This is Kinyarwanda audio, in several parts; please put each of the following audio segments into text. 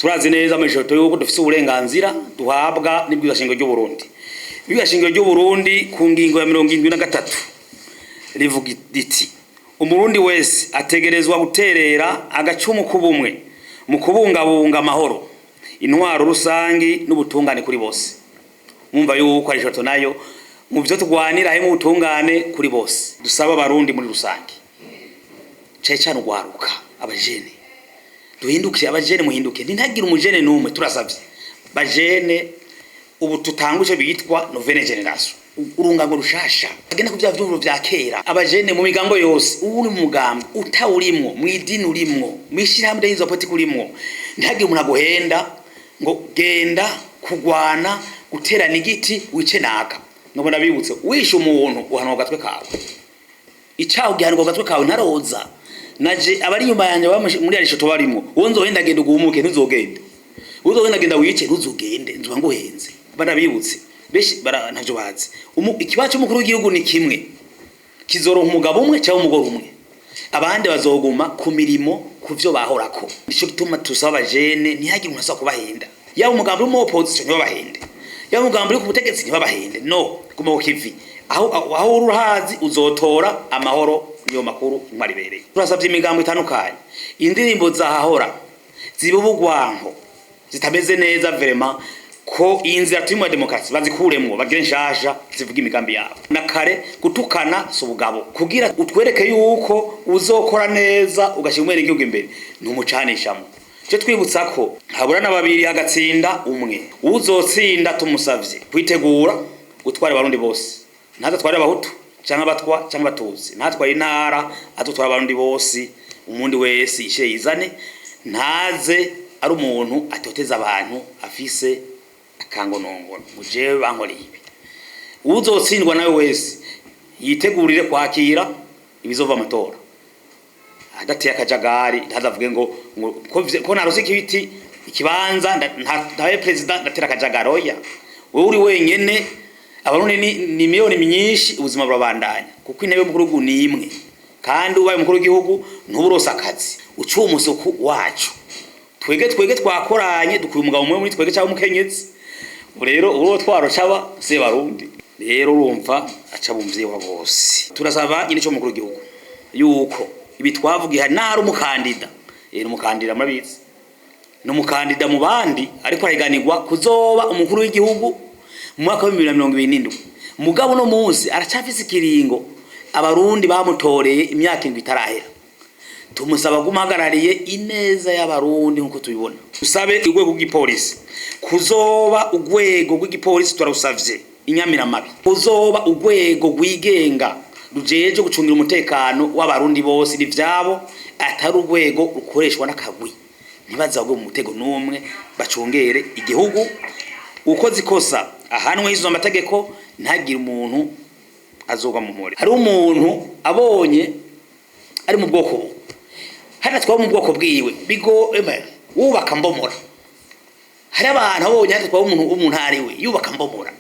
turazi neza amashoto yuko dufise uburenganzira duhabwa n'ibwirashingiro ry'u Burundi. Ibwirashingiro ry'u Burundi ku ngingo ya 73 rivuga riti umurundi wese ategerezwa guterera agacumu kubumwe mu kubungabunga amahoro, intwaro rusangi n'ubutungane kuri bose. Mumva yuko ari shoto nayo mu byo tugwanira he mu butungane kuri bose. Dusaba abarundi muri rusangi cyane ugwaruka abajene duhinduke, abajene muhinduke, ntihagire umujene numwe turasavye bajene ubu tutanguje bitwa nouvelle generation, urungango rushasha agenda ku bya vy'uburo vya kera. Abajene mu migambo yose, uri mu mugambo utawurimwo, mwidini urimwo, mishirahamwe y'inzo politiki urimwo, ntihagire umuntu aguhenda ngo genda kugwana guterana igiti wice naka. Nobona bibutse wishe umuntu uhanwa gatwe kawe, icaho gihanwa gatwe kawe ntaroza. Naje abari nyuma yanje muri ari shoto barimo wonzohenda genda ugumuke ntuzogende, uzohenda genda wice ntuzogende, nzuba nguhenze. Bana bibutse beshi bara ntavyo bazi. Ikibazo cy'umukuru w'igihugu ni kimwe, kizoronka umugabo umwe cyangwa umugore umwe, abandi bazoguma ku mirimo kuvyo bahorako. Nico gituma tusaba abajene ntihagire umuntu asa kubahenda, yaba umugambo mu opposition ntibabahende, yaba umugambo uri ku butegetsi ntibabahende. No, guma ukivi aho uruhazi uzotora amahoro niyo makuru mwaribereye. Turasabye imigambo itandukanye, indirimbo zahahora zibubugwanko zitameze neza vraiment ko inzira turimo demokrasi bazikuremwo bagire nshasha zivuga imigambi yabo. Nakare gutukana subugabo kugira utwereke yuko uzokora neza ugashimwera igihugu imbere ntumucanishamo. Cyo twibutsa ko habura na babiri hagatsinda umwe, uzotsinda tumusavye kwitegura gutwara abarundi bose, ntaza tware abahutu cyangwa abatwa cyangwa batuzi, ntatware intara atutwara abarundi bose. Umundi wese ishe yizane, ntaze ari umuntu atoteza abantu afise akangonongono mujewe bankora ibi. Uzotsindwa nawe wese yitegurire kwakira ibizova amatora, adateye akajagari, ntazavuge ngo ko narose ikibiti ikibanza ntabe president ndatera akajagaroya. Wewe uri wenyene, abarundi ni miliyoni myinshi, ubuzima burabandanya kuko intebe y'umukuru w'igihugu ni imwe, kandi ubaye umukuru w'igihugu ntuburosa akazi ucuye umusuku wacu. Twege twakoranye dukuye umugabo umwe muri twege cyangwa umukenyezi. Rero uro twaro caba se barundi, rero urumva aca bumvye wa bose. Turasaba nyine cyo mukuru w'igihugu yuko ibi twavugiye ntari umukandida, umukandida murabizi no mukandida mu bandi ariko ariganirwa kuzoba umukuru w'igihugu mu mwaka wa 2027. Mugabo no munsi aracafise ikiringo abarundi bamutoreye imyaka indwi itarahera. Tumusaba gumagarariye ineza y'abarundi nkuko tubibona. Tusabe urwego rw'igipolisi kuzoba urwego rw'igipolisi, turarusavye inyamiramabi kuzoba urwego rwigenga rujeje gucungira umutekano w'abarundi bose n'ivyabo, atari urwego rukoreshwa n'akagwi. Ntibazagwe mu mutego n'umwe, bacungere igihugu. Ukoze ikosa ahanwe izo amategeko, ntagire umuntu azogwa mu mpore. Hari umuntu abonye ari mu bwoko hana twa mu bwoko bwiwe bigo wubaka mbomora. Hari abantu abonye hata twa umuntu ari we yubaka mbomora.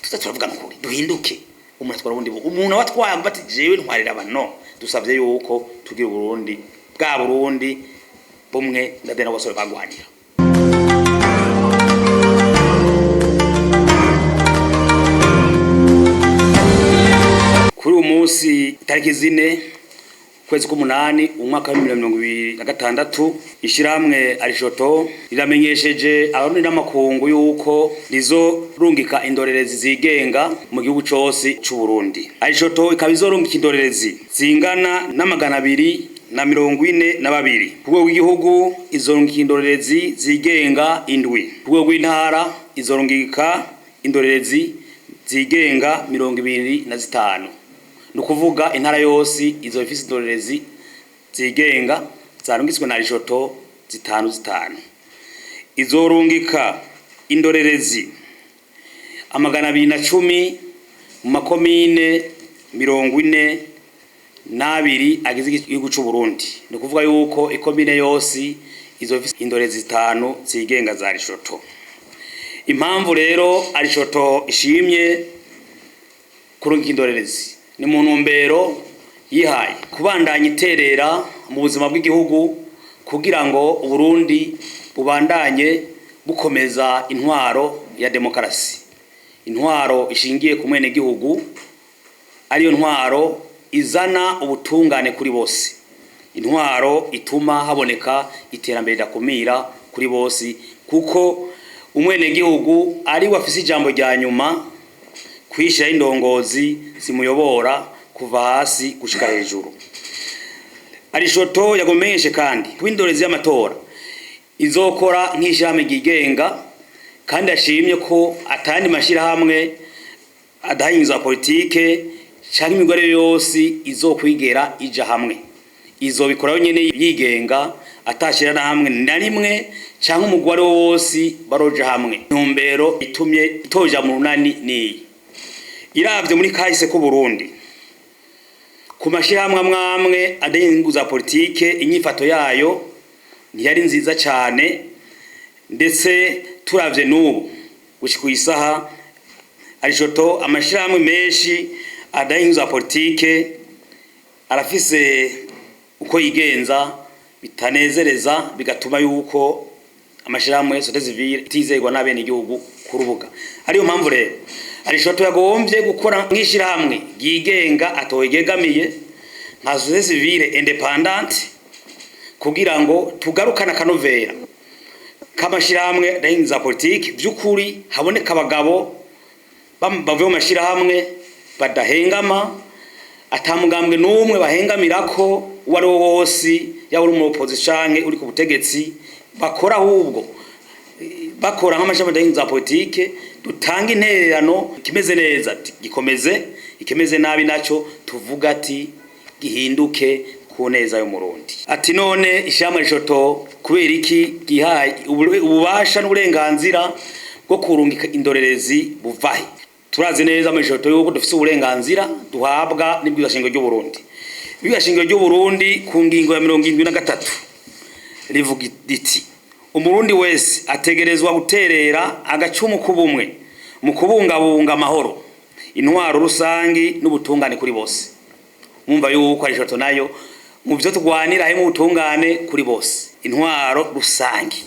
Turavuga n'ukuri duhinduke, umuntu atwara ubundi umuntu watwaye bati jewe ntwarira abano. Dusavye yuko tugira Burundi bwa Burundi bumwe ndadena basore bagwanira. Kuri umunsi tariki 4 kwezi k'umunani umwaka wa 2026 ishiramwe arishoto riramenyesheje abarundi n'amakungu yuko rizo rungika indorerezi zigenga mu gihugu cyose cy'u Burundi. Arishoto ikabizorungika indorerezi zingana n'amagana 242. Ku rwego rw'igihugu izorungika indorerezi zigenga indwi. Ku rwego rw'intara izorungika indorerezi zigenga 25. Nukuvuga intara yose izo ifise indorerezi zigenga zarungitswe na Arishoto 5. Izorungika indorerezi amagana 210 mu makomine 42 agize igihugu cy'u Burundi. Nukuvuga yuko ikomine yose izo ifise indorerezi 5 zigenga za Arishoto. Impamvu rero Arishoto ishimye kurungika indorerezi ni mu ntumbero yihaye kubandanya iterera mu buzima bw'igihugu kugira ngo Burundi bubandanye bukomeza intwaro ya demokarasi, intwaro ishingiye ku mwene gihugu, ariyo ntwaro izana ubutungane kuri bose, intwaro ituma haboneka iterambere ridakumira kuri bose, kuko umwene gihugu ari wafise ijambo rya nyuma kwishira indongozi zimuyobora kuva hasi gushika hejuru. Arishoto yagomeshe kandi kw'indorezi y'amatora izokora nk'ishami ryigenga, kandi ashimye ko atandi mashirahamwe adahinza politike canke imigore yose izokwigera ija hamwe, izobikora nyene yigenga atashira na hamwe na rimwe canke umugore wose baroja hamwe. Ntumbero itumye itoja mu runani ni iravye muri kahise ko Burundi ku mashirahamwe amwe adahinguza politike, inyifato yayo ntiyari nziza cyane, ndetse turavye n'ubu gushika isaha Arishoto amashirahamwe menshi adahinguza politike arafise uko yigenza bitanezereza, bigatuma yuko amashirahamwe société civile itizegwa n'abene igihugu ku rubuga. Ariyo mpamvu rero Arishoto yagombye gukora nk'ishirahamwe ryigenga atoyegamiye nka société civile independante, kugira ngo tugarukana akanovera k'amashirahamwe adahinguza politike, by'ukuri haboneka abagabo bavuye mu mashirahamwe badahengama, atamugambwe n'umwe bahengamirako uwo ari wo wose, yaba uri mu opposition uri ku butegetsi, bakora ahubwo bakora nk'amashirahamwe adahinguza politike, dutanga intererano kimeze neza gikomeze, ikimeze nabi naco tuvuga ati gihinduke ku neza yo Murundi. Ati none ishyamba Arishoto kubera iki gihaye ububasha n'uburenganzira bwo kurungika indorerezi buvahe? Turazi neza Arishoto yuko dufise uburenganzira duhabwa n'ibwirizwa shingiro ry'u Burundi. Ibwirizwa shingiro ry'u Burundi ku ngingo ya 73 rivuga riti umurundi wese ategerezwa guterera agacumu k'ubumwe mu kubungabunga amahoro, intwaro rusangi n'ubutungane kuri bose. Mwumva yuko Arishoto nayo mu byo tugwanira he mu butungane kuri bose, intwaro rusangi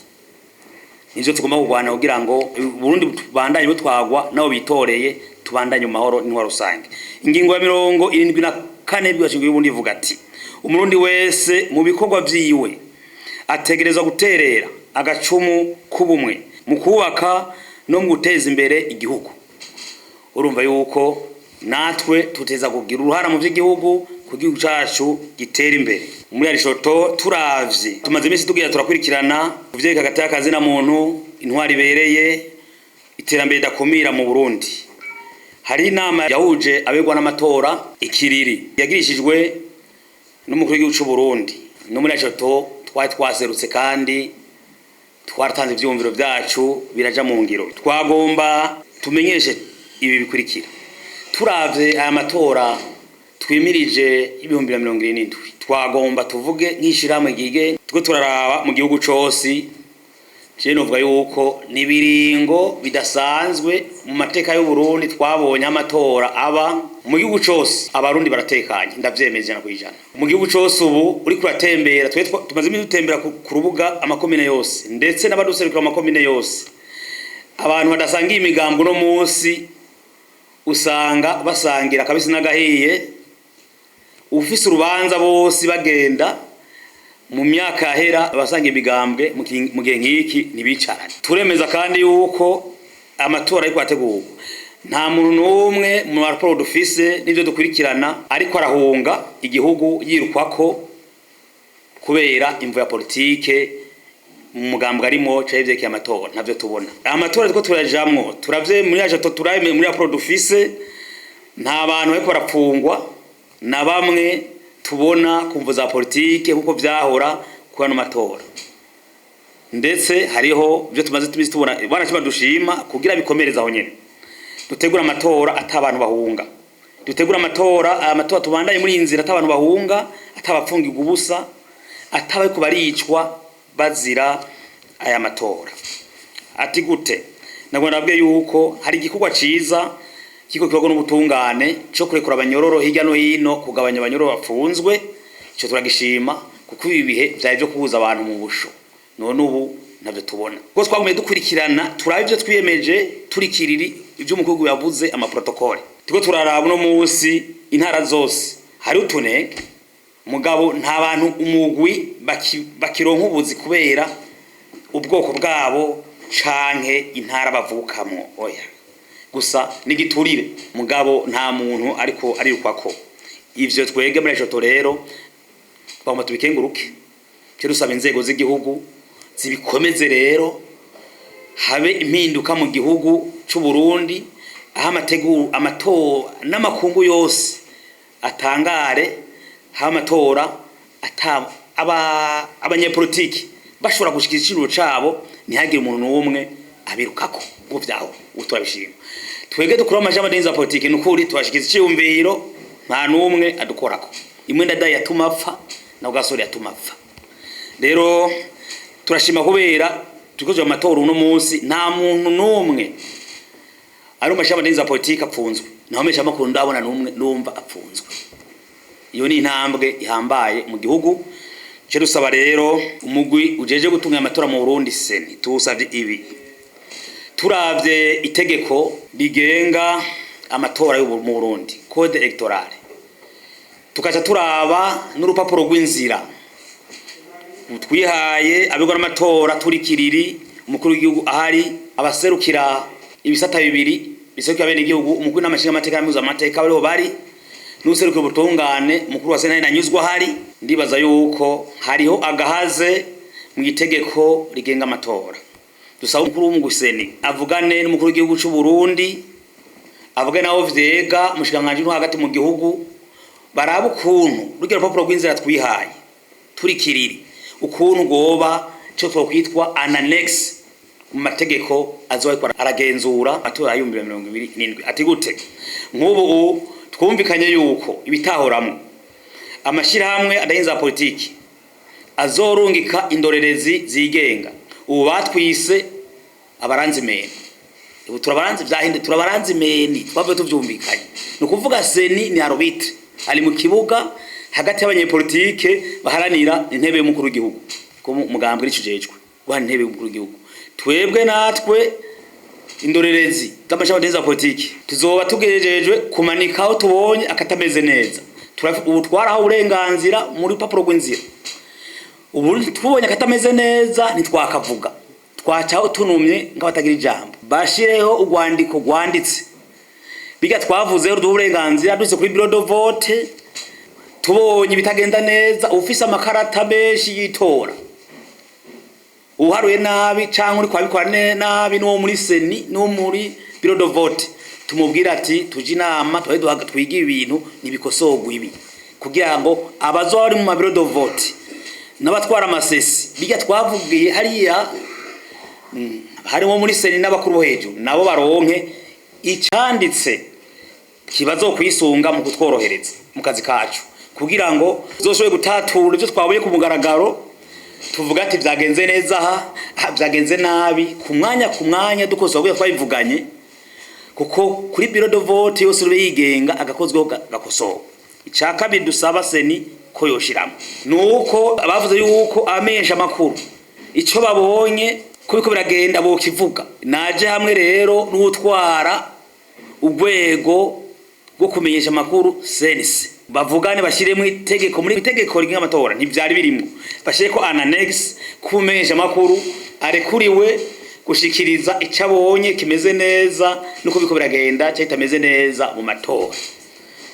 nivyo tugomba kugwana kugira ngo Burundi bandanye butwagwa nabo bitoreye tubandanye mu mahoro n'intwaro rusangi. Ingingo ya 74 y'Ibwirizwa y'u Burundi ivuga ati umurundi wese mu bikorwa vyiwe ategerezwa guterera agacumu k'ubumwe mu kubaka no mu guteza imbere igihugu. Urumva yuko natwe tuteza kugira uruhara mu by'igihugu kugihugu cyacu gitera imbere. Muri Arishoto turavye tumaze imisi tugira turakurikirana kuvyeka hagati y'akazi na muntu, intwari bereye, iterambere dakumira mu Burundi. Hari inama yahuje abegwa n'amatora ikiriri yagirishijwe n'umukuru w'igihugu cy'u Burundi. No muri Arishoto twaserutse kandi twaratanze ivyumviro byacu biraja mu ngiro. Twagomba tumenyeshe ibi bikurikira. Turavye aya matora twimirije 2027, twagomba tuvuge nk'ishiramwe gige twe turaraba mu gihugu cyose. Je novuga yuko nibiringo bidasanzwe mu mateka y'u Burundi twabonye amatora aba mu gihugu cyose, abarundi baratekanye, ndavyemeje na kwijana. Mu gihugu cyose ubu uri kuratembera, twe tumaze dutembera ku rubuga amakomine yose, ndetse n'abaduserukira amakomine yose, abantu badasanga imigambo no munsi usanga basangira kabisa n'agahiye, ufise urubanza bose bagenda mu myaka yahera basanga imigambwe mu gihe nk'iki ntibicarane. Turemeza kandi yuko amatora ariko ategurwa nta muntu n'umwe mu raporo dufise n'ivyo dukurikirana ariko arahunga igihugu yirukwako kubera imvu ya politike mu mugambwe arimo cyavyekeye amatora. Ntavyo tubona amatora two turajamwo, turavye muri Arishoto turayeme muri raporo dufise nta bantu bariko barapfungwa na bamwe tubona kumva za politike kuko vyahora kuba no matora, ndetse hariho byo tumaze tubona bana kiba dushima kugira bikomereza aho nyene. Dutegura amatora atabantu bahunga, dutegura amatora tubandanye muri inzira atabantu bahunga, atabapfungirwa ubusa, atabaye ko baricwa bazira aya matora. Ati gute nagwa nabwiye yuko hari igikorwa ciza kiko kibago n'ubutungane cyo kurekura abanyororo hirya no hino, kugabanya abanyororo bafunzwe. Ico turagishima kuko ibi bihe byaje byo kubuza abantu mu busho, none ubu navyo tubona ko twagumye dukurikirana turabe ivyo twiyemeje turikiriri ivyo umukuru yavuze ama protocole tiko turaraba no munsi intara zose hari utunege mugabo nta bantu umugwi bakironka ubuzi kubera ubwoko bwabo canke intara bavukamwo oya gusa nigiturire mugabo nta muntu ariko ari ukwako ivyo twege muri ejo rero bagomba tubikenguruke cyo dusaba inzego z'igihugu zibikomeze rero habe impinduka mu gihugu cy'u Burundi aho amatora n'amakungu yose atangare ha amatora abanyepolitiki bashobora gushikira ikintu cabo ntihagire umuntu n'umwe abirukako ngo vyaho utwabishima twege dukura amajambo n'inza politiki n'ukuri twashikiza icyumviro nta n'umwe adukorako imwe ndadaye yatumapfa na ugasore yatumapfa rero turashima kubera tukoje amatora uno munsi nta muntu n'umwe ari amajambo n'inza politiki apfunzwe naho mesha makuru ndabona n'umwe numva apfunzwe iyo ni intambwe ihambaye mu gihugu cyo dusaba rero umugwi ujeje gutunga amatora mu Burundi seni tusavye ibi turavye itegeko rigenga amatora mu Burundi code electorale tukaca turaba n'urupapuro rw'inzira twihaye abigwa n'amatora turikiriri umukuru w'igihugu ahari abaserukira ibisata bibiri biserukira bene igihugu umukuru n'amashinga amateka y'amuza amateka bari n'userukira ubutungane mukuru wa Sena nanyuzwa hari ndibaza yuko hariho agahaze mu itegeko rigenga amatora dusaba umukuru w'umuguseni avugane n'umukuru w'igihugu cy'u Burundi avugane naho vyega mushikanganje no hagati mu gihugu baraba ukuntu rugira rupapuro rw'inzira twihaye turikiriri ukuntu goba cyo twokwitwa annex mu mategeko azoyikora aragenzura amatora ya 2027 ati gute nk'ubu twumvikanye yuko ibitahoramo amashirahamwe adahinza politiki azorungika indorerezi zigenga ubu batwise abaranzimeni ubu turabaranzi vyahinde turabaranzimeni twabwe tuvyumvikanye no kuvuga seni ni arbitre ali mu kibuga hagati y'abanyepolitike baharanira intebe y'umukuru w'igihugu ko mugambwe ricujejwe wa intebe y'umukuru w'igihugu twebwe natwe indorerezi z'amashamba neza politiki tuzoba tugejejwe kumanika aho tubonye akatameze neza ubu twaraho uburenganzira muri papuro rw'inzira ubu tubonye akatameze neza ntitwakavuga twacaho tunumye ngabatagira ijambo bashireho urwandiko rwanditse biga twavuze uburenganzira duse kuri bureau de vote tubonye bitagenda neza ufise amakarata menshi yitora uharuye nabi canke uri kwabikora nabi no muri seni no muri bureau de vote tumubwira ati tuje inama twiga ibintu nibikosogwa ibi kugira ngo abazo bari mu bureau de vote n'abatwara amasesi biga twavugiye hariya harimo muri seni n'abakuru bo hejuru nabo baronke icanditse kibazo kwisunga mu kutworohereza mu kazi kacu kugira ngo zoshobe gutatura ibyo twabuye ku mugaragaro tuvuga ati byagenze neza aha byagenze nabi ku mwanya dukosoye twabivuganye kuko kuri bureau de vote yose rube yigenga agakozweho gakosowe icaka bidusaba seni ko yoshiramo nuko abavuze yuko amesha makuru ico babonye kubiko biragenda bo kivuga naje hamwe rero n'utwara urwego rwo kumenyesha makuru sense bavugane bashiremo itegeko muri itegeko rigenga amatora ntivyari birimo bashire ko annex kumenyesha makuru arekuriwe gushikiriza icabonye kimeze neza nuko biko biragenda cyitameze neza mu matora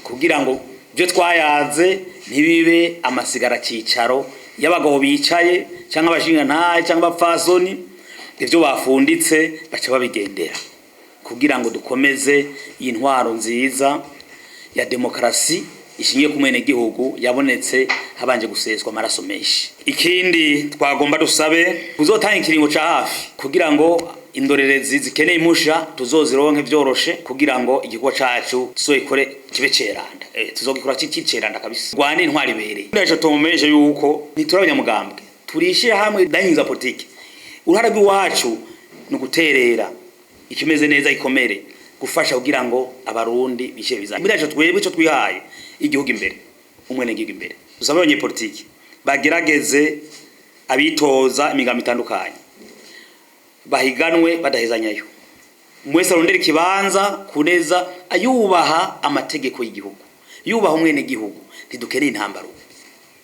kugira ngo byo twayaze ntibibe amasigara cicaro y'abagabo bicaye cyangwa abashinga ntaye cyangwa abapfasoni ivyo bafunditse baca babigendera kugira ngo dukomeze intwaro nziza ya demokrasi ishingiye ku mwene gihugu yabonetse habanje guseswa amaraso menshi. Ikindi twagomba dusabe kuzotanga ikiringo ca hafi kugira ngo indorerezi zikeneye impusha tuzozironke vyoroshe kugira ngo igikorwa cacu tuzoikore kibe ceranda tuzogikora ciceranda kabisa rwanda intwari ibereye. Ndaje tumumeje yuko niturabanya mugambwe turishira hamwe dahinza politiki uruhara rw'iwacu no guterera ikimeze neza ikomere gufasha kugira ngo abarundi bishe biza. Ndaje twebwe ico twihaye igihugu imbere umwene igihugu imbere dusaba abanyepolitiki bagerageze abitoza imigambi itandukanye bahiganwe badahezanyayo, mwese arondera ikibanza kuneza ayubaha amategeko y'igihugu, yubaha umwene gihugu. Ntidukeneye intambara.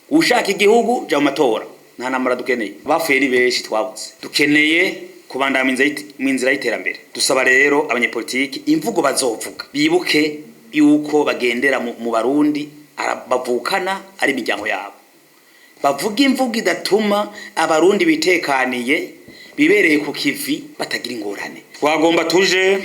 Ushaka igihugu ja mu matora, nta namara dukeneye. Bafuye ni benshi twabuze, dukeneye kubandanya mu nzira y'iterambere. Dusaba rero abanyepolitiki imvugo bazovuga bibuke yuko bagendera mu Barundi bavukana ari imiryango yabo, bavuga imvugo idatuma abarundi bitekaniye bibereye ku kivi batagira ingorane. Twagomba tuje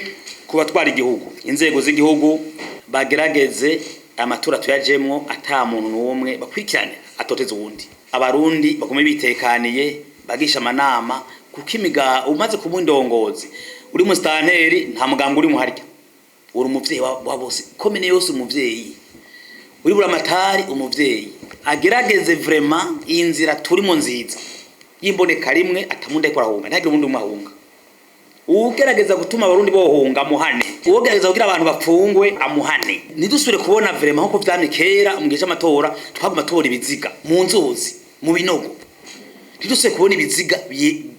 kubatwara igihugu, inzego z'igihugu bagerageze amatora tuyajemwo ata muntu n'umwe bakwikirane atoteza uwundi. Abarundi bagume bitekaniye bagisha amanama, kuko imiga umaze kuba indongozi uri mu stanteri nta muganga uri muharya, uri umuvyeyi wa bose, komene yose umuvyeyi, uri buramatari umuvyeyi. Agerageze vraiment inzira turimo nziza yimboneka rimwe atamunda ikora hunga, ntagire umuntu umahunga. Ugerageza gutuma abarundi bohunga muhane, ugerageza kugira abantu bapfungwe amuhane. Nidusubire kubona vraiment nko vyamye kera mu gihe cy'amatora twaguma tubona ibiziga mu nzuzi mu binogo, nidusubire kubona ibiziga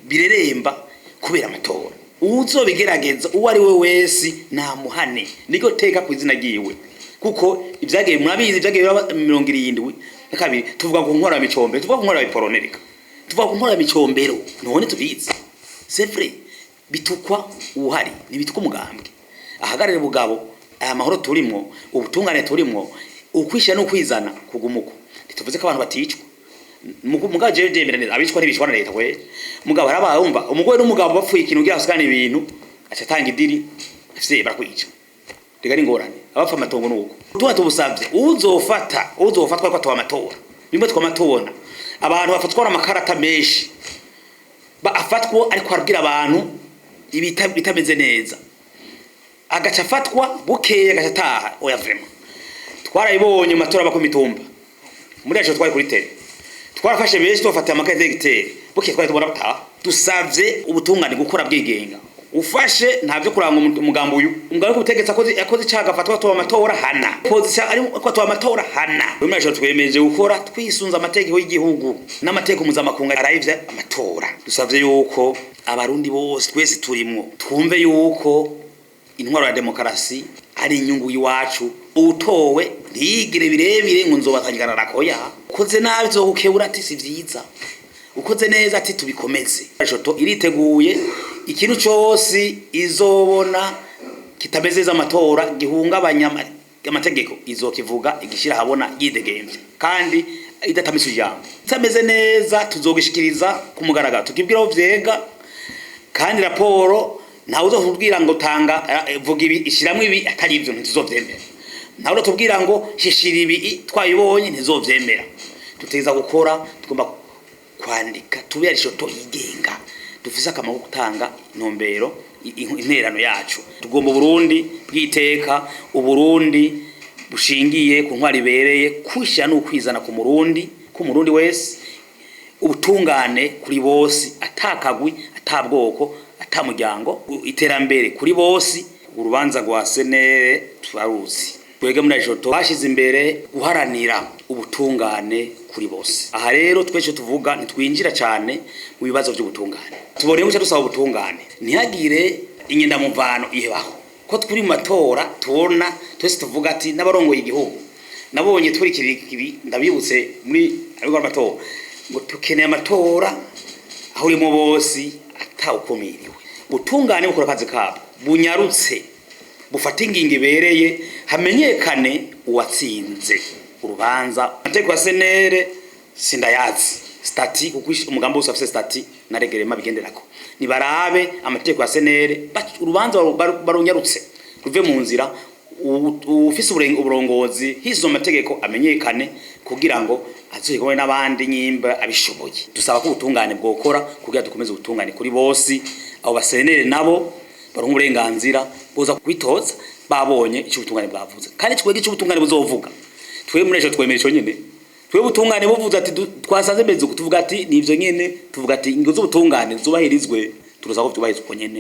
bireremba kubera amatora. Uzobigerageza uwo ari we wese na muhane, niko teka ku izina giwe, kuko ivyageye murabizi ivyageye 70 kabiri tuvuga ku nkora micombero, tuvuga ku nkora biporonerika, tuvuga ku nkora micombero, none tubizi c'est vrai bitukwa uhari nibitukwa umugambwe ahagarare bugabo. Aya mahoro turimwo, ubutungane turimwo, ukwishya no kwizana kugumuko. Tuvuze ko abantu baticwa mugabo je neza abicwa ntibicwa na leta we mugabo harabahumva umugore n'umugabo bapfuye ikintu gira asigana ibintu acatanga idiri afise barakwica rigari ngorane abapfa amatongo nuko tuba tubusavye uzofatwa ko amatora nimba twamatora abantu bafatwa amakarata menshi afatwa ariko arabwira abantu bitameze neza, agaca afatwa bukeye agataha. Oya vraiment twarayibonye matora bakomitumba muri acho twari kuri tele twarafashe benshi tofata amakaye d'hectare bukeye twari tubona bataha. Dusavye ubutungane gukora bwigenga, ufashe ntavyo kuranga umugambo uyu umugabo kutegetse akoze cyaga fatwa to amatora hana position ari ko to amatora hana. Muri acho twemeje gukora twisunza amategeko y'igihugu n'amategeko mpuzamakungu arayivye amatora. Dusavye yuko abarundi bose twese turimwo twumve yuko intwaro ya demokrasi ari inyungu yiwacu, utowe ntigire birebire ngo nzobatangirana rakoya. Ukoze nabi zokukebura ati si vyiza, ukoze neza ati tubikomeze. Shoto iriteguye ikintu cyose izobona kitamezeza amatora gihungabanya amategeko izokivuga igishira habona yidegemvye kandi idatamisa ijambo. Tameze neza tuzogishikiriza kumugaragara tukibwiraho vyega, kandi raporo ntawe uzokubwira ngo tanga vuga ibi ishiramwe ibi atari ivyo ntizovyemera, ntawe uzokubwira ngo shishira ibi twayibonye ntizovyemera. Tuteza gukora, tugomba kwandika tube ari shoto yigenga, dufise akamaro gutanga intumbero interano yacu. Tugomba Burundi bwiteka, uburundi bushingiye ku ntwari bereye, kwishya no kwizana ku murundi wese, ubutungane kuri bose atakagwi atabwoko atamuryango, iterambere kuri bose. Urubanza rwa senere twaruzi twege muri joto bashize imbere guharanira ubutungane kuri bose. Aha rero twese tuvuga ntitwinjira cyane mu bibazo by'ubutungane, tubone ngo dusaba ubutungane ntihagire inyenda muvano ihebaho, ko turi mu matora tubona twese tuvuga ati n'abarongoye igihugu nabonye turi kibi. Ndabibutse muri ariko amatora ngo tukeneye amatora aho urimo bose atawukomiriwe. Ubutungane bukora akazi kabo bunyarutse, bufata ingingo ibereye, hamenyekane uwatsinze urubanza. Amategeko ya senere sindayazi stati kuko umugambo wose afise stati na regerema bigenderako, ni barabe amategeko ya senere urubanza barunyarutse ruve mu nzira. Ufise uburongozi hizo amategeko amenyekane kugira ngo azohigwe n'abandi nyimba abishoboye. Dusaba ko ubutungane bwokora kugira dukomeze ubutungane kuri bose. Abo basenere nabo baronka uburenganzira boza kwitoza babonye icyo ubutungane bwavuze, kandi twege icyo ubutungane buzovuga. Twe muri ejo twemera icyo nyene, twe ubutungane buvuze ati twasanze meze tuvuga ati nivyo nyene, tuvuga ati ingo z'ubutungane zubahirizwe, turuza ko tubahirizwe uko nyene.